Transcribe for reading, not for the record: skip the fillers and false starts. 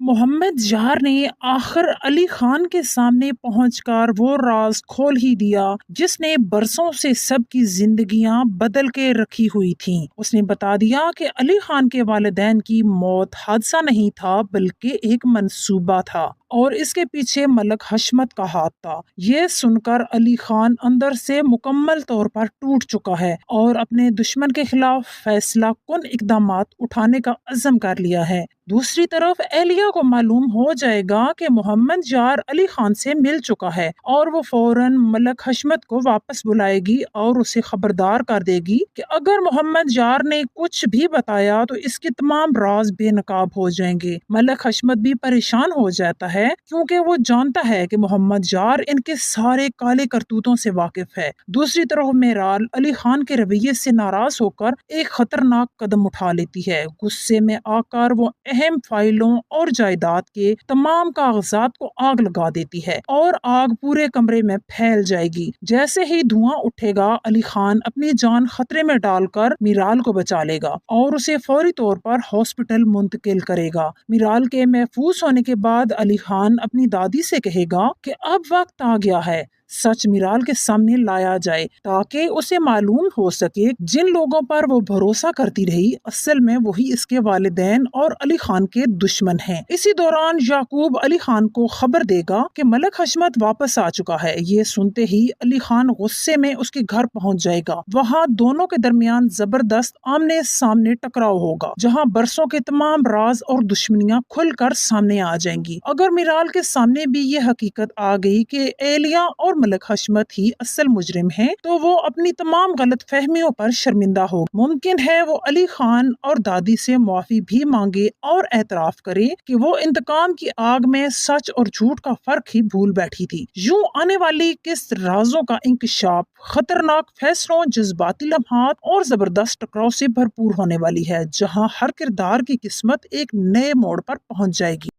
محمد یار نے آخر علی خان کے سامنے پہنچ کر وہ راز کھول ہی دیا جس نے برسوں سے سب کی زندگیاں بدل کے رکھی ہوئی تھیں۔ اس نے بتا دیا کہ علی خان کے والدین کی موت حادثہ نہیں تھا بلکہ ایک منصوبہ تھا اور اس کے پیچھے ملک حشمت کا ہاتھ تھا۔ یہ سن کر علی خان اندر سے مکمل طور پر ٹوٹ چکا ہے اور اپنے دشمن کے خلاف فیصلہ کن اقدامات اٹھانے کا عزم کر لیا ہے۔ دوسری طرف اہلیہ کو معلوم ہو جائے گا کہ محمد یار علی خان سے مل چکا ہے اور وہ فوراً ملک حشمت کو واپس بلائے گی اور اسے خبردار کر دے گی کہ اگر محمد یار نے کچھ بھی بتایا تو اس کے تمام راز بے نقاب ہو جائیں گے۔ ملک حشمت بھی پریشان ہو جاتا ہے کیونکہ وہ جانتا ہے کہ محمد یار ان کے سارے کالے کرتوتوں سے واقف ہے۔ دوسری طرف میرال علی خان کے رویے سے ناراض ہو کر ایک خطرناک قدم اٹھا لیتی ہے۔ غصے میں آ کر وہ اہم فائلوں اور جائیداد کے تمام کاغذات کو آگ لگا دیتی ہے اور آگ پورے کمرے میں پھیل جائے گی۔ جیسے ہی دھواں اٹھے گا علی خان اپنی جان خطرے میں ڈال کر میرال کو بچا لے گا اور اسے فوری طور پر ہاسپٹل منتقل کرے گا۔ میرال کے محفوظ ہونے کے بعد علی خان اپنی دادی سے کہے گا کہ اب وقت آ گیا ہے سچ میرال کے سامنے لایا جائے تاکہ اسے معلوم ہو سکے جن لوگوں پر وہ بھروسہ کرتی رہی اصل میں وہی اس کے والدین اور علی خان کے دشمن ہیں۔ اسی دوران یعقوب علی خان کو خبر دے گا کہ ملک حشمت واپس آ چکا ہے۔ یہ سنتے ہی علی خان غصے میں اس کے گھر پہنچ جائے گا۔ وہاں دونوں کے درمیان زبردست آمنے سامنے ٹکراؤ ہوگا جہاں برسوں کے تمام راز اور دشمنیاں کھل کر سامنے آ جائیں گی۔ اگر میرال کے سامنے بھی یہ حقیقت آ گئی کہ اہلیہ اور ملک حشمت ہی اصل مجرم ہیں تو وہ اپنی تمام غلط فہمیوں پر شرمندہ ہو۔ ممکن ہے وہ علی خان اور دادی سے معافی بھی مانگے اور اعتراف کرے کہ وہ انتقام کی آگ میں سچ اور جھوٹ کا فرق ہی بھول بیٹھی تھی۔ یوں آنے والی کس رازوں کا انکشاف خطرناک فیصلوں، جذباتی لمحات اور زبردست ٹکراؤ سے بھرپور ہونے والی ہے جہاں ہر کردار کی قسمت ایک نئے موڑ پر پہنچ جائے گی۔